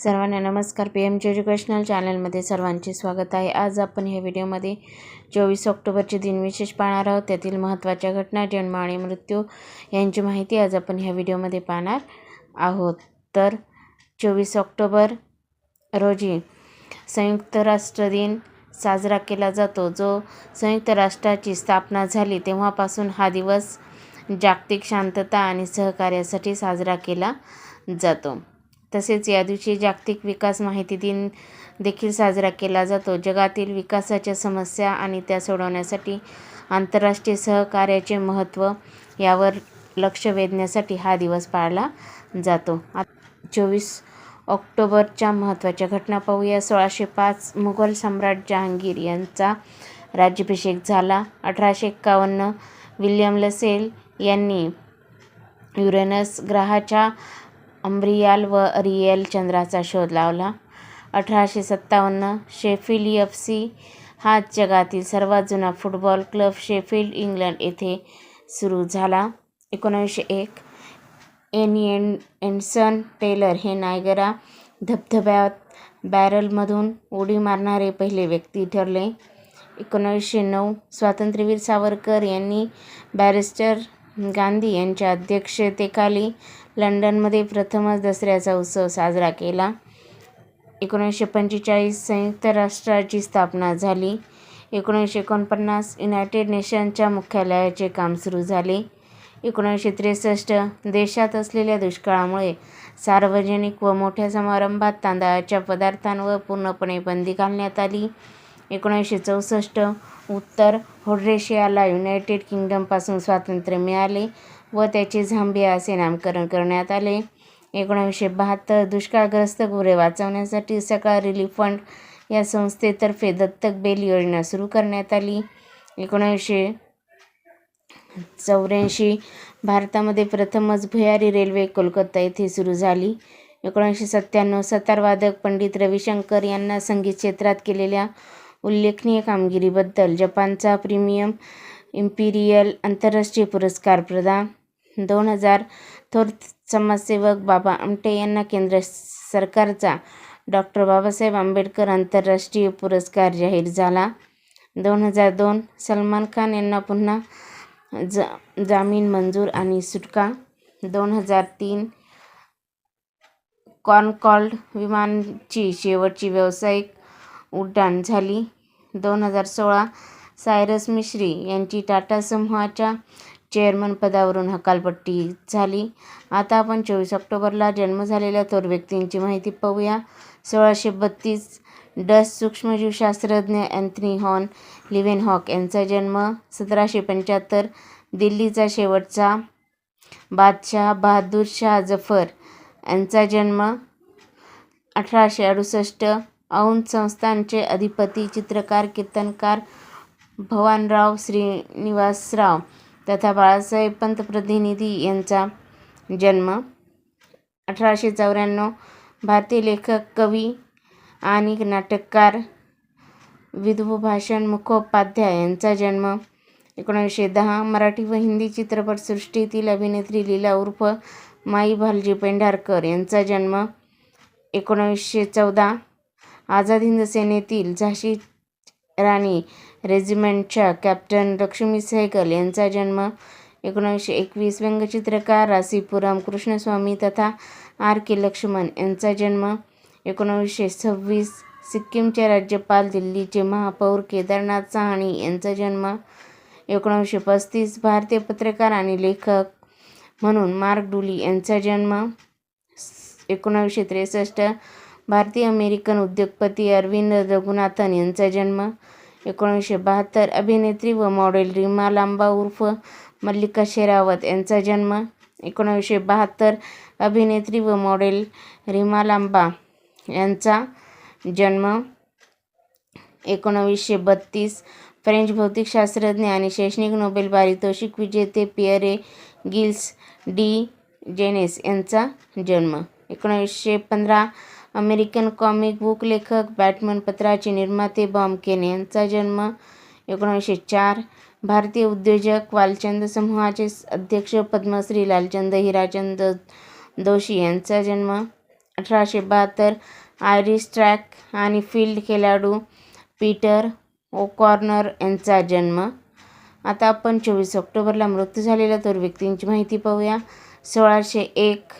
सर्वांना नमस्कार. PMG educational चॅनलमध्ये सर्वांचे स्वागत आहे. आज आपण ह्या व्हिडिओमध्ये 24 ऑक्टोबरचे दिनविशेष पाहणार आहोत. त्यातील महत्त्वाच्या घटना, जन्म आणि मृत्यू यांची माहिती आज आपण ह्या व्हिडिओमध्ये पाहणार आहोत. तर 24 ऑक्टोबर रोजी संयुक्त राष्ट्र दिन साजरा केला जातो. जो संयुक्त राष्ट्राची स्थापना झाली तेव्हापासून हा दिवस जागतिक शांतता आणि सहकार्यासाठी साजरा केला जातो. तसेच या दिवशी जागतिक विकास माहिती दिन देखील साजरा केला जातो. जगातील विकासाच्या समस्या आणि त्या सोडवण्यासाठी आंतरराष्ट्रीय सहकार्याचे महत्त्व यावर लक्ष वेधण्यासाठी हा दिवस पाळला जातो. 24 ऑक्टोबरच्या महत्त्वाच्या घटना पाहूया. 1605 मुघल सम्राट जहांगीर यांचा राज्याभिषेक झाला. 1851 विल्यम लसेल यांनी युरेनस ग्रहाच्या अंब्रियाल व अरिएल चंद्राचा शोध लावला. 1857 शेफिल्ड FC हा जगातील सर्वात जुना फुटबॉल क्लब शेफिल्ड इंग्लंड येथे सुरू झाला. 1901 एडसन टेलर हे नायगरा धबधब्यात बॅरलमधून उडी मारणारे पहिले व्यक्ती ठरले. 1909 स्वातंत्र्यवीर सावरकर यांनी बॅरिस्टर गांधी यांच्या अध्यक्षतेखाली लंडनमध्ये प्रथमच दसऱ्याचा उत्सव साजरा केला. 1945 संयुक्त राष्ट्राची स्थापना झाली. 1949 युनायटेड नेशन्सच्या मुख्यालयाचे काम सुरू झाले. 1963 देशात असलेल्या दुष्काळामुळे सार्वजनिक व मोठ्या समारंभात तांदळाच्या पदार्थांवर पूर्णपणे बंदी घालण्यात आली. 1964 उत्तर व्होडेशियाला युनायटेड किंगडमपासून स्वातंत्र्य मिळाले व त्याचे झांबिया असे नामकरण करण्यात आले. 1972 दुष्काळग्रस्त गुरे वाचवण्यासाठी सकाळ रिलीफ फंड या संस्थेतर्फे दत्तक बेल योजना सुरू करण्यात आली. 1984 भारतामध्ये प्रथमच भुयारी रेल्वे कोलकाता येथे सुरू झाली. 1997 सतारवादक पंडित रविशंकर यांना संगीत क्षेत्रात केलेल्या उल्लेखनीय कामगिरीबद्दल जपानचा प्रीमियम इम्पिरियल आंतरराष्ट्रीय पुरस्कार प्रदान. 2000 थोर समाजसेवक बाबा आमटे यांना केंद्र सरकारचा डॉक्टर बाबासाहेब आंबेडकर आंतरराष्ट्रीय पुरस्कार जाहीर झाला. 2002 सलमान खान यांना पुन्हा जामीन मंजूर आणि सुटका. 2003 कॉनकॉर्ड विमानाची शेवटची व्यावसायिक उड्डाण झाली. 2016 सायरस मिस्त्री यांची टाटा समूहाच्या चेअरमन पदावरून हकालपट्टी झाली. आता आपण 24 ऑक्टोबरला जन्म झालेल्या थोर व्यक्तींची माहिती पाहूया. 1632 डच सूक्ष्मजीवशास्त्रज्ञ अँथनी व्हॉन लिव्हेनहॉक यांचा जन्म. 1775 दिल्लीचा शेवटचा बादशाह बहादूर शाह जफर यांचा जन्म. 1868 औंध संस्थानचे अधिपती, चित्रकार, कीर्तनकार भवानराव श्रीनिवासराव तथा बाळासाहेब पंतप्रतिनिधी यांचा जन्म. 1894 भारतीय लेखक, कवी आणि नाटककार विधुभूषण मुखोपाध्याय यांचा जन्म. 1910 मराठी व हिंदी चित्रपटसृष्टीतील अभिनेत्री लीला उर्फ माई भालजी पेंढारकर यांचा जन्म. 1914 आझाद हिंद सेनेतील झाशी राणी रेजिमेंटच्या कॅप्टन लक्ष्मी सहगल यांचा जन्म. 1921 व्यंगचित्रकार रासीपुरम कृष्णस्वामी तथा R.K. लक्ष्मण यांचा जन्म. 1926 सिक्कीमचे राज्यपाल, दिल्लीचे महापौर केदारनाथ साहनी यांचा जन्म. 1935 भारतीय पत्रकार आणि लेखक म्हणून मार्क डुली यांचा जन्म. 1963 भारतीय अमेरिकन उद्योगपती अरविंद रघुनाथन यांचा जन्म. 1972 अभिनेत्री व मॉडेल रीमा लांबा उर्फ मल्लिका शेरावत यांचा जन्म. 1972 अभिनेत्री व मॉडेल रीमा लांबा यांचा जन्म. 1932 फ्रेंच भौतिकशास्त्रज्ञ आणि शैक्षणिक नोबेल पारितोषिक विजेते पियरे गिल्स डी जेनेस यांचा जन्म. 1915 अमेरिकन कॉमिक बुक लेखक, बॅटमन पत्राचे निर्माते बॉब केन यांचा जन्म. 1904 भारतीय उद्योजक, वालचंद समूहाचे अध्यक्ष पद्मश्री लालचंद हिराचंद दोशी यांचा जन्म. 1872 आयरिश ट्रॅक आणि फील्ड खेळाडू पीटर ओकॉर्नर यांचा जन्म. आता आपण 24 ऑक्टोबरला मृत्यू झालेल्या थोर व्यक्तींची माहिती पाहूया. 1601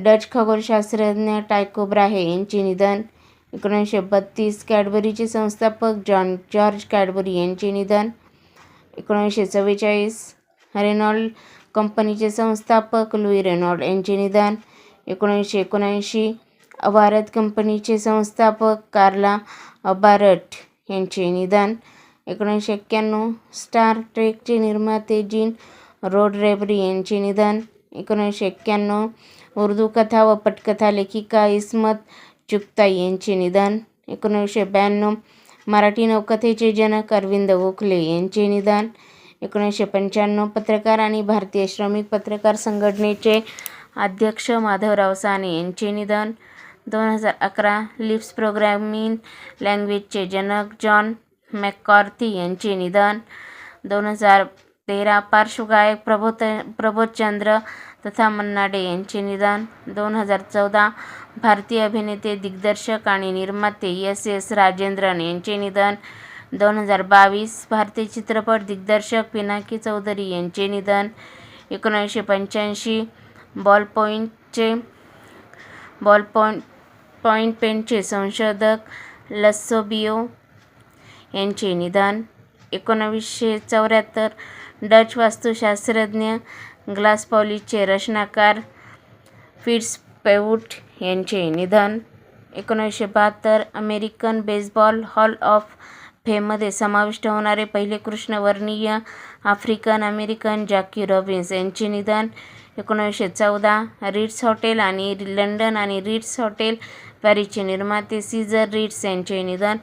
डच खगोलशास्त्रज्ञ टायको ब्राहे यांचे निधन. 1932 कॅडबरीचे संस्थापक जॉर्ज कॅडबरी यांचे निधन. 1944 रेनॉल्ड कंपनीचे संस्थापक लुई रेनॉल्ड यांचे निधन. 1979 अबारत कंपनीचे संस्थापक कार्ला अबारट यांचे निधन. 1991 स्टार ट्रेकचे निर्माते जीन रोडरेबरी यांचे निधन. 1991 उर्दू कथा व पटकथा लेखिका इस्मत चुगताई यांचे निधन. 1992 मराठी नवकथेचे जनक अरविंद गोखले यांचे निधन. 1995 पत्रकार आणि भारतीय श्रमिक पत्रकार संघटनेचे अध्यक्ष माधवराव साने यांचे निधन. 2011 लिस्प प्रोग्रॅमिंग लँग्वेजचे जनक जॉन मॅककार्थी यांचे निधन. 2013 पार्श्वगायक प्रबोधचंद्र तथा मन्ना डे यांचे निधन. 2014 भारतीय अभिनेते, दिग्दर्शक आणि निर्माते एस राजेंद्रन यांचे निधन. 2022 भारतीय चित्रपट दिग्दर्शक पिनाकी चौधरी यांचे निधन. 1985 बॉलपॉइंट पेनचे संशोधक लस्सोबियो यांचे निधन. 1974 डच वास्तुशास्त्रज्ञ ग्लास पॉलिशचे रचनाकार फिट्स पेवूट यांचे निधन. 1972 अमेरिकन बेसबॉल हॉल ऑफ फेममध्ये समाविष्ट होणारे पहिले कृष्णवर्णीय आफ्रिकन अमेरिकन जॅकी रॉबिन्स यांचे निधन. 1914 रिट्स हॉटेल आणि लंडन आणि रिट्स हॉटेल पॅरिसचे निर्माते सीझर रिट्स यांचे निधन.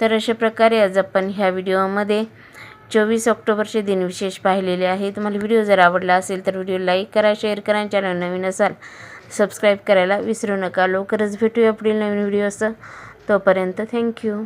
तर अशा प्रकारे आज आपण ह्या व्हिडिओमध्ये 24 ऑक्टोबरचे दिनविशेष पाहिलेले आहे. तुम्हाला व्हिडिओ जर आवडला असेल तर व्हिडिओ लाईक करा, शेअर करा आणि चॅनल नवीन असाल सबस्क्राईब करायला विसरू नका. लवकरच भेटूया पुढील नवीन व्हिडिओसह. तोपर्यंत थँक्यू.